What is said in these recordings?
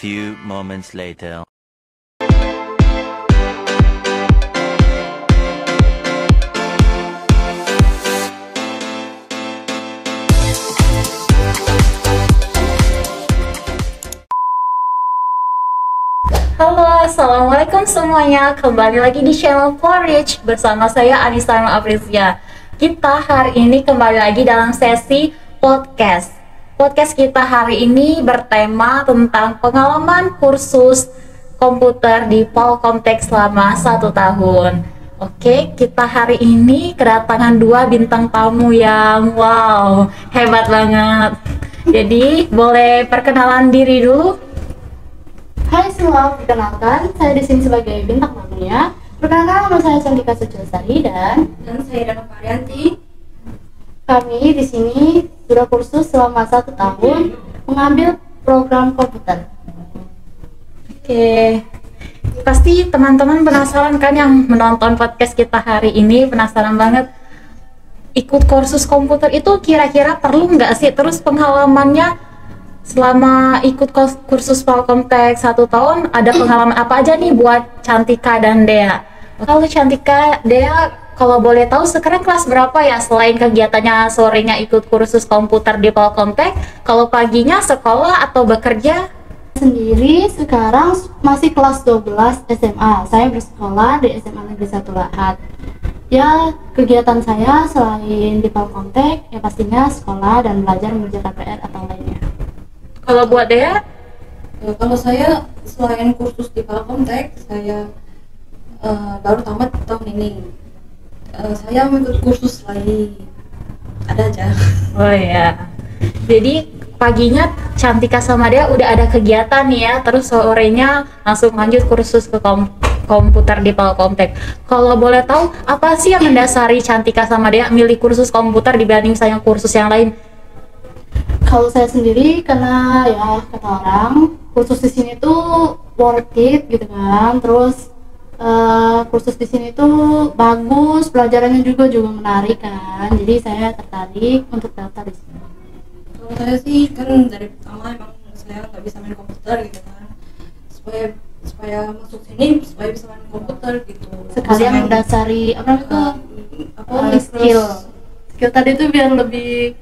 few moments later. Halo, assalamualaikum semuanya. Kembali lagi di channel Forage bersama saya Anissa Aprisia. Kita hari ini kembali lagi dalam sesi podcast. Podcast kita hari ini bertema tentang pengalaman kursus komputer di Polkomtek selama 1 tahun. Oke, kita hari ini kedatangan 2 bintang tamu yang wow, hebat banget. Jadi, boleh perkenalan diri dulu? Hai semua, perkenalkan saya di sini sebagai bintang tamunya. Perkenalkan, nama saya Cantika Suciosari dan saya Dana Varianti. kami di sini sudah kursus selama 1 tahun mengambil program komputer. Oke, pasti teman-teman penasaran kan yang menonton podcast kita hari ini, penasaran banget ikut kursus komputer itu kira-kira perlu nggak sih? Terus pengalamannya selama ikut kursus Polkomtek 1 tahun, ada pengalaman apa aja nih buat Cantika dan Dea? Kalau Cantika, Dea, kalau boleh tahu sekarang kelas berapa ya, selain kegiatannya sorenya ikut kursus komputer di Polkomtek, kalau paginya sekolah atau bekerja? Sendiri sekarang masih kelas 12 SMA. Saya bersekolah di SMA Negeri 1 Lahat. Ya, kegiatan saya selain di Polkomtek ya pastinya sekolah dan belajar mengerjakan PR atau lainnya. Kalau buat Dea? Kalau saya selain kursus di Polkomtek, saya baru tamat tahun ini. Saya mengikut kursus lain, ada aja. Oh ya, jadi paginya Cantika sama Dea udah ada kegiatan nih ya, terus sorenya langsung lanjut kursus ke komputer di Polkomtek. Kalau boleh tahu, apa sih yang mendasari Cantika sama Dea milih kursus komputer dibanding saya kursus yang lain? Kalau saya sendiri, karena ya kata orang kursus di sini tuh worth it gitu kan. Terus kursus di sini tuh bagus, pelajarannya juga menarik kan. Jadi saya tertarik untuk daftar di sini. Kalau saya sih kan dari pertama emang saya nggak bisa main komputer gitu kan. Supaya masuk sini supaya bisa main komputer gitu. Sekalian mendasari skill tadi itu biar lebih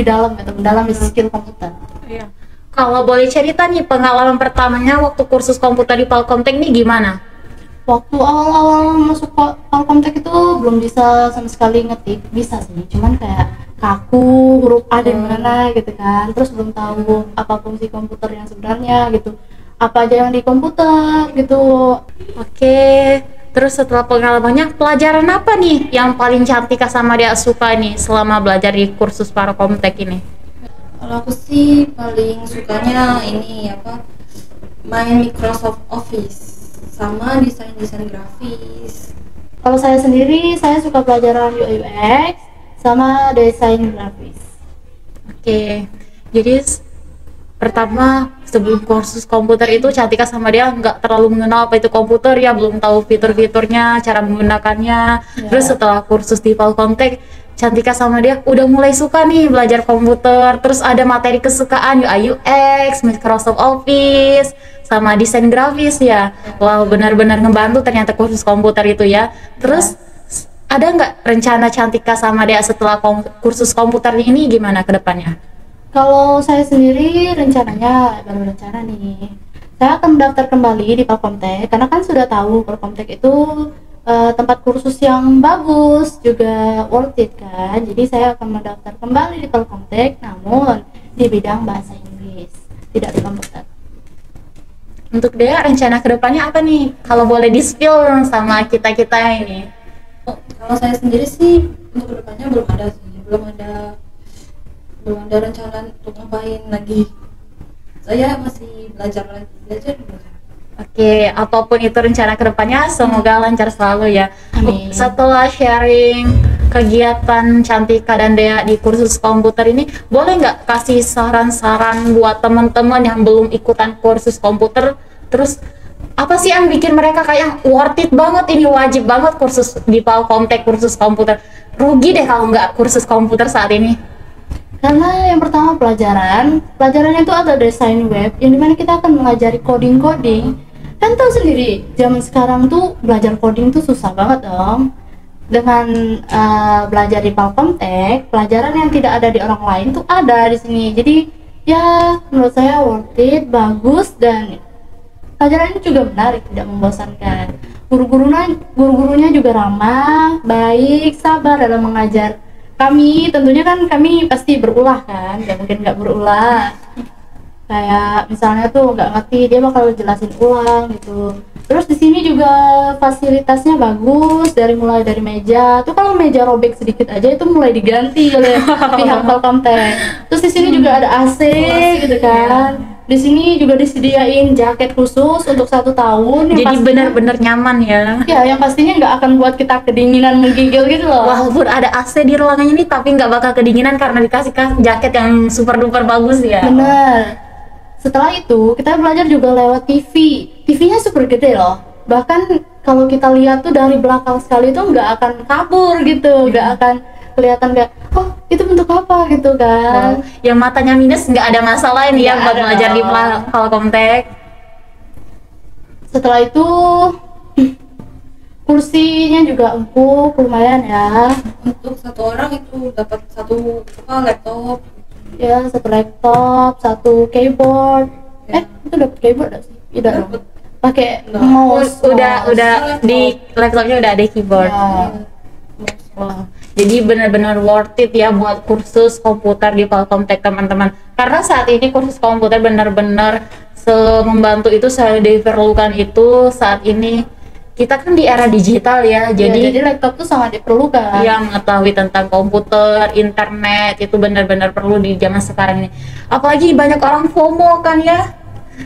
dalam gitu, mendalam di skill komputer. Iya. Kalau boleh cerita nih pengalaman pertamanya waktu kursus komputer di Polkomtek nih gimana? Waktu awal-awal masuk Polkomtek itu belum bisa sama sekali ngetik, bisa sih, cuman kayak kaku, huruf A di mana gitu kan. Terus belum tahu apa fungsi komputer yang sebenarnya gitu, apa aja yang di komputer gitu. Oke, terus setelah pengalamannya, pelajaran apa nih yang paling Cantika sama Dea suka nih selama belajar di kursus Polkomtek ini? Kalau aku sih paling sukanya ini main Microsoft Office sama desain grafis. Kalau saya sendiri, saya suka pelajaran UI UX sama desain grafis. Oke, jadi pertama sebelum kursus komputer itu Cantika sama Dea nggak terlalu mengenal apa itu komputer ya, belum tahu fitur-fiturnya, cara menggunakannya. Ya. Terus setelah kursus di Polkomtek, Cantika sama Dea udah mulai suka nih belajar komputer. Terus ada materi kesukaan UI UX, Microsoft Office, sama desain grafis ya. Wow, benar-benar ngebantu ternyata kursus komputer itu ya. Terus ada nggak rencana Cantika sama Dea setelah kursus komputer ini gimana ke depannya? Kalau saya sendiri rencananya baru rencana nih, saya akan mendaftar kembali di Polkomtek karena kan sudah tahu Polkomtek itu tempat kursus yang bagus juga worth it kan. Jadi saya akan mendaftar kembali di Polkomtek, namun di bidang bahasa Inggris, tidak di komputer. Untuk Dea rencana kedepannya apa nih? Kalau boleh di-spill sama kita-kita ini. Kalau saya sendiri sih untuk kedepannya belum ada rencana untuk ngapain lagi. Saya masih belajar. Oke, apapun itu rencana kedepannya, semoga lancar selalu ya. Amin. Setelah sharing kegiatan Cantika dan Dea di kursus komputer ini, boleh nggak kasih saran-saran buat teman-teman yang belum ikutan kursus komputer? Terus apa sih yang bikin mereka kayak worth it banget, ini wajib banget kursus di Polkomtek, kursus komputer? Rugi deh kalau nggak kursus komputer saat ini. Karena yang pertama pelajarannya itu ada desain web, yang dimana kita akan mengajari coding. Kan tahu sendiri, zaman sekarang tuh belajar coding tuh susah banget dong. Dengan belajar di Palkomtek, pelajaran yang tidak ada di orang lain tuh ada di sini. Jadi ya menurut saya worth it, bagus, dan pelajarannya juga menarik, tidak membosankan. Guru-gurunya juga ramah, baik, sabar dalam mengajar. Tentunya kan kami pasti berulah kan, nggak mungkin nggak berulah. Kayak misalnya tuh nggak ngerti, dia bakal jelasin ulang gitu. Terus di sini juga fasilitasnya bagus, mulai dari meja. Tuh kalau meja robek sedikit aja itu mulai diganti oleh pihak Palkomtek. Terus di sini juga ada AC gitu kan. Di sini juga disediain jaket khusus untuk 1 tahun. Jadi benar-benar nyaman ya. Ya, yang pastinya nggak akan buat kita kedinginan menggigil gitu loh. Walaupun ada AC di ruangannya ini, tapi nggak bakal kedinginan karena dikasih jaket yang super duper bagus ya. Bener. Setelah itu kita belajar juga lewat TV. TV-nya super gede loh. Bahkan kalau kita lihat tuh dari belakang sekali tuh nggak akan kabur gitu, nggak akan kelihatan kayak oh itu bentuk apa gitu kan. Yang matanya minus nggak ada masalah ini ya buat ada belajar di dong. Palkomtek. Setelah itu kursinya juga empuk, lumayan ya. Untuk 1 orang itu dapat 1 laptop. Ya, 1 laptop, 1 keyboard. Itu dapat keyboard nggak sih? Tidak dong. Pakai mouse. Udah di laptopnya udah ada keyboard. Ya. Wow. Jadi benar-benar worth it ya buat kursus komputer di Palkomtek teman-teman. Karena saat ini kursus komputer benar-benar membantu itu, sangat diperlukan itu saat ini. Kita kan di era digital ya, jadi laptop tuh sangat diperlukan. ya mengetahui tentang komputer, internet itu benar-benar perlu di zaman sekarang ini. Apalagi banyak orang FOMO kan ya.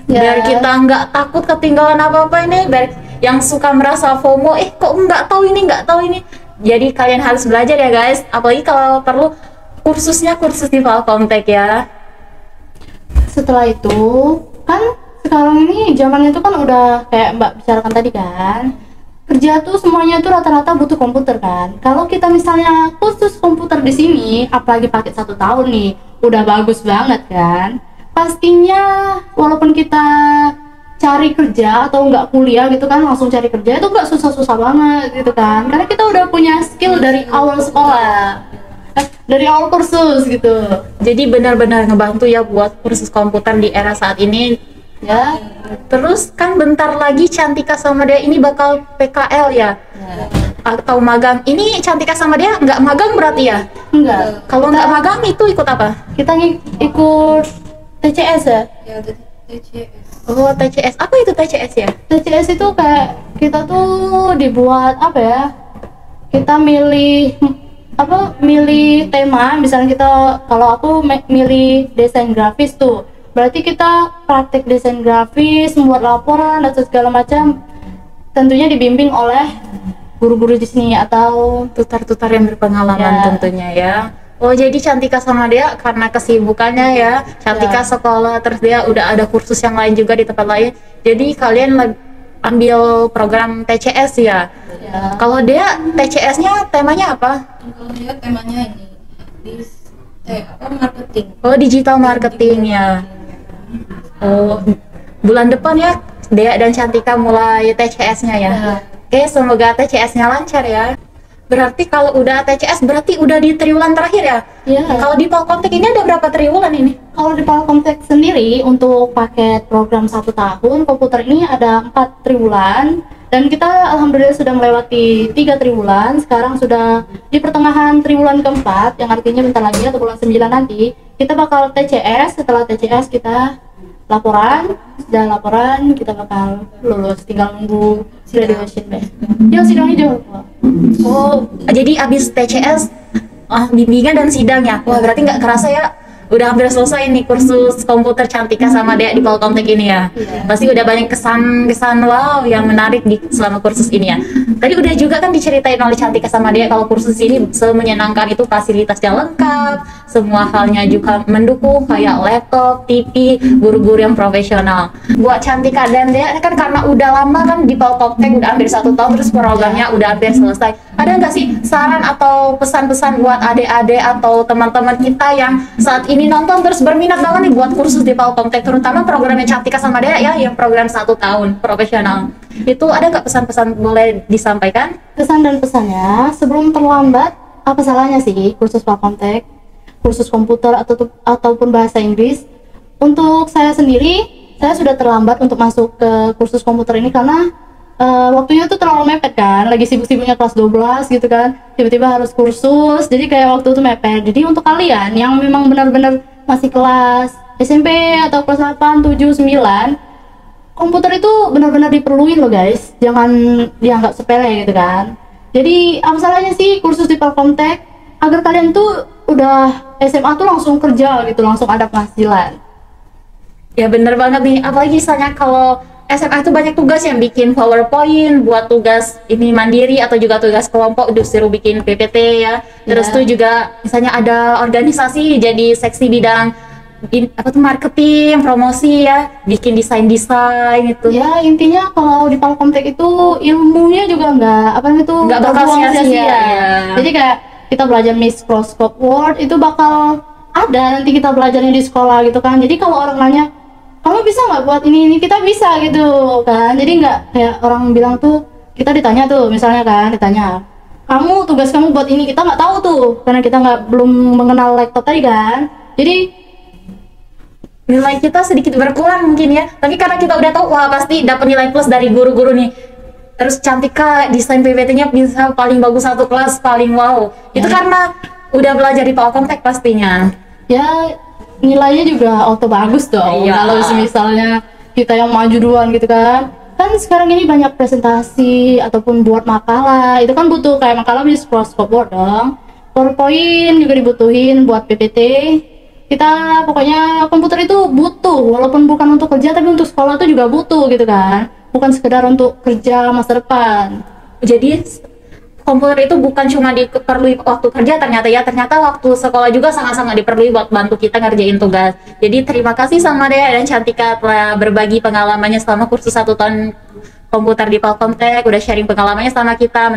Biar kita nggak takut ketinggalan apa-apa ini, biar yang suka merasa FOMO, kok nggak tahu ini. Jadi kalian harus belajar ya guys, apalagi kalau perlu kursus di Palkomtek ya. Setelah itu kan sekarang ini zamannya itu kan udah kayak Mbak bicarakan tadi kan, kerja tuh semuanya tuh rata-rata butuh komputer kan. Kalau kita misalnya khusus komputer di sini, apalagi pakai 1 tahun nih, udah bagus banget kan. Pastinya walaupun kita cari kerja atau nggak kuliah gitu kan, langsung cari kerja itu nggak susah-susah banget gitu kan, karena kita udah punya skill dari awal sekolah, dari awal kursus gitu. Jadi benar-benar ngebantu ya buat kursus komputer di era saat ini ya. Terus kan bentar lagi Cantika sama dia ini bakal PKL ya, atau magang. Ini Cantika sama dia nggak magang berarti ya? Enggak. Kalau nggak magang itu ikut apa? Kita ikut TCS ya. Ya, TCS. Oh, TCS. Apa itu TCS ya? TCS itu kayak kita tuh dibuat apa ya? Kita milih tema. Misalnya kalau aku milih desain grafis tuh, berarti kita praktek desain grafis, membuat laporan dan segala macam. Tentunya dibimbing oleh guru-guru di sini atau Tutor-tutor yang berpengalaman tentunya ya. Oh, jadi Cantika sama dia karena kesibukannya ya, Cantika sekolah, terus dia udah ada kursus yang lain juga di tempat lain. Jadi kalian ambil program TCS ya. Kalau dia TCS-nya temanya apa? Kalau dia temanya ini marketing. Oh, digital marketing ya. Oh, bulan depan ya Dea dan Cantika mulai TCS-nya ya. Oke, semoga TCS-nya lancar ya. Berarti kalau udah TCS berarti udah di triwulan terakhir ya? Iya. Kalau di Palkomtek ini ada berapa triwulan ini? Kalau di Palkomtek sendiri untuk paket program 1 tahun komputer ini ada 4 triwulan, dan kita alhamdulillah sudah melewati 3 triwulan. Sekarang sudah di pertengahan triwulan keempat, yang artinya bentar lagi atau bulan 9 nanti kita bakal TCS. Setelah TCS kita laporan, sudah laporan kita bakal lulus, tinggal nunggu graduation deh. Ya, sidangnya jauh. Oh, jadi abis TCS bimbingan dan sidang ya? Wah, berarti nggak kerasa ya udah hampir selesai nih kursus komputer Cantika sama Dea di Palkomtek ini ya. Pasti udah banyak kesan wow yang menarik selama kursus ini ya. Tadi udah juga kan diceritain oleh Cantika sama Dea kalau kursus ini semenyenangkan itu, fasilitasnya lengkap, semua halnya juga mendukung kayak laptop, TV, guru-guru yang profesional. Buat Cantika dan Dea kan karena udah lama kan di Palkomtek, udah hampir 1 tahun terus programnya udah hampir selesai. Ada nggak sih saran atau pesan-pesan buat adik-adik atau teman-teman kita yang saat ini nonton terus berminat banget nih buat kursus di Palkomtek, terutama programnya Cantika sama Dea ya, yang program 1 tahun profesional. Itu ada nggak pesan-pesan boleh disampaikan? Kesan dan pesannya, sebelum terlambat, apa salahnya sih kursus Palkomtek, kursus komputer ataupun bahasa Inggris? Untuk saya sendiri, saya sudah terlambat untuk masuk ke kursus komputer ini karena waktunya tuh terlalu mepet kan, lagi sibuk-sibuknya kelas 12 gitu kan, tiba-tiba harus kursus, jadi kayak waktu itu mepet. Jadi untuk kalian yang memang benar-benar masih kelas SMP atau kelas 8, 7, 9, komputer itu benar-benar diperluin loh guys, jangan dianggap sepele gitu kan. Jadi apa salahnya sih kursus di Palkomtek agar kalian tuh udah SMA tuh langsung kerja gitu, langsung ada penghasilan. Ya bener banget nih, apalagi misalnya kalau SMA itu banyak tugas yang bikin PowerPoint, buat tugas ini mandiri atau juga tugas kelompok, disuruh bikin PPT ya. Terus tuh juga misalnya ada organisasi jadi seksi bidang marketing, promosi ya, bikin desain gitu. Ya intinya kalau di Palkomtek itu ilmunya juga nggak bakal sia-sia. Ya. Jadi kayak kita belajar Microsoft Word itu bakal ada nanti kita belajarnya di sekolah gitu kan. Jadi kalau orang nanya, kamu bisa nggak buat ini, kita bisa gitu kan. Jadi nggak kayak orang bilang tuh, kita ditanya tuh misalnya kan, kamu tugas kamu buat ini, kita nggak tahu tuh karena kita belum mengenal laptop tadi kan. Jadi nilai kita sedikit berkurang mungkin ya, tapi karena kita udah tahu, wah pasti dapat nilai plus dari guru-guru nih. Terus Cantika desain PPT-nya bisa paling bagus 1 kelas, paling wow. Itu karena udah belajar di Palkomtek pastinya. Ya nilainya juga auto bagus dong. Iya. Kalau misalnya kita yang maju duluan gitu kan. Kan sekarang ini banyak presentasi ataupun buat makalah, itu kan butuh kayak makalah Microsoft Word dong. PowerPoint juga dibutuhin buat PPT. Kita pokoknya komputer itu butuh, walaupun bukan untuk kerja tapi untuk sekolah itu juga butuh gitu kan, bukan sekedar untuk kerja masa depan. Jadi komputer itu bukan cuma diperlukan waktu kerja, ternyata waktu sekolah juga sangat-sangat diperlukan buat bantu kita ngerjain tugas. Jadi terima kasih sama Dea dan Cantika telah berbagi pengalamannya selama kursus 1 tahun komputer di Palkomtek, udah sharing pengalamannya sama kita,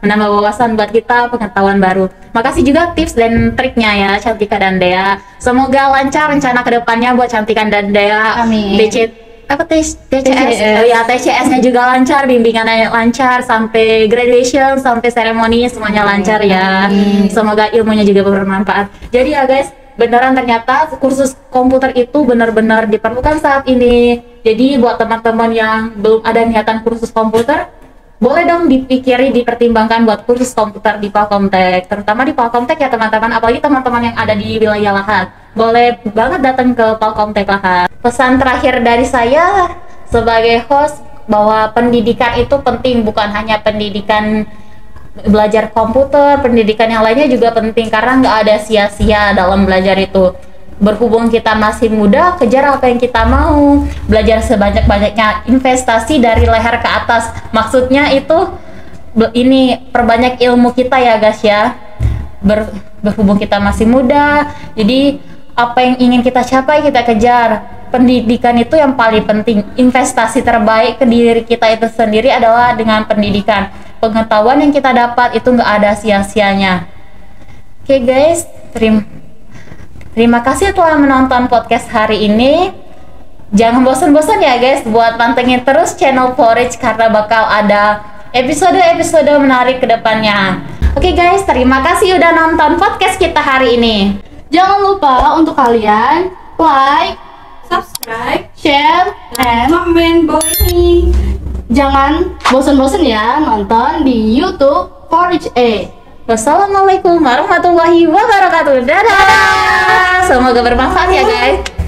menambah wawasan buat kita, pengetahuan baru. Makasih juga tips dan triknya ya Cantika dan Dea. Semoga lancar rencana kedepannya buat Cantika dan Dea. Amin. TCS. Oh ya, TCS-nya juga lancar, bimbingannya lancar sampai graduation, sampai seremoni semuanya lancar ya. Semoga ilmunya juga bermanfaat. Jadi ya guys, beneran ternyata kursus komputer itu benar-benar diperlukan saat ini. Jadi buat teman-teman yang belum ada niatan kursus komputer, boleh dong dipertimbangkan buat kursus komputer di Palkomtek. Terutama di Palkomtek ya teman-teman, apalagi teman-teman yang ada di wilayah Lahat. Boleh banget datang ke Palkomtek Lahat. Pesan terakhir dari saya sebagai host bahwa pendidikan itu penting, bukan hanya pendidikan belajar komputer, pendidikan yang lainnya juga penting karena nggak ada sia-sia dalam belajar itu. Berhubung kita masih muda, kejar apa yang kita mau, belajar sebanyak-banyaknya, investasi dari leher ke atas. Maksudnya itu ini perbanyak ilmu kita ya guys ya. Berhubung kita masih muda, jadi apa yang ingin kita capai kita kejar. Pendidikan itu yang paling penting. Investasi terbaik ke diri kita itu sendiri adalah dengan pendidikan. Pengetahuan yang kita dapat itu nggak ada sia-sianya. Oke guys, terima kasih telah menonton podcast hari ini. Jangan bosan-bosan ya guys buat pantengin terus channel Porridge karena bakal ada episode-episode menarik ke depannya. Oke guys, terima kasih udah nonton podcast kita hari ini. Jangan lupa untuk kalian like, Subscribe, share, and comment bawah ini. jangan bosan-bosan ya nonton di YouTube Porridge A. Wassalamualaikum warahmatullahi wabarakatuh. Dadah. Semoga bermanfaat ya guys.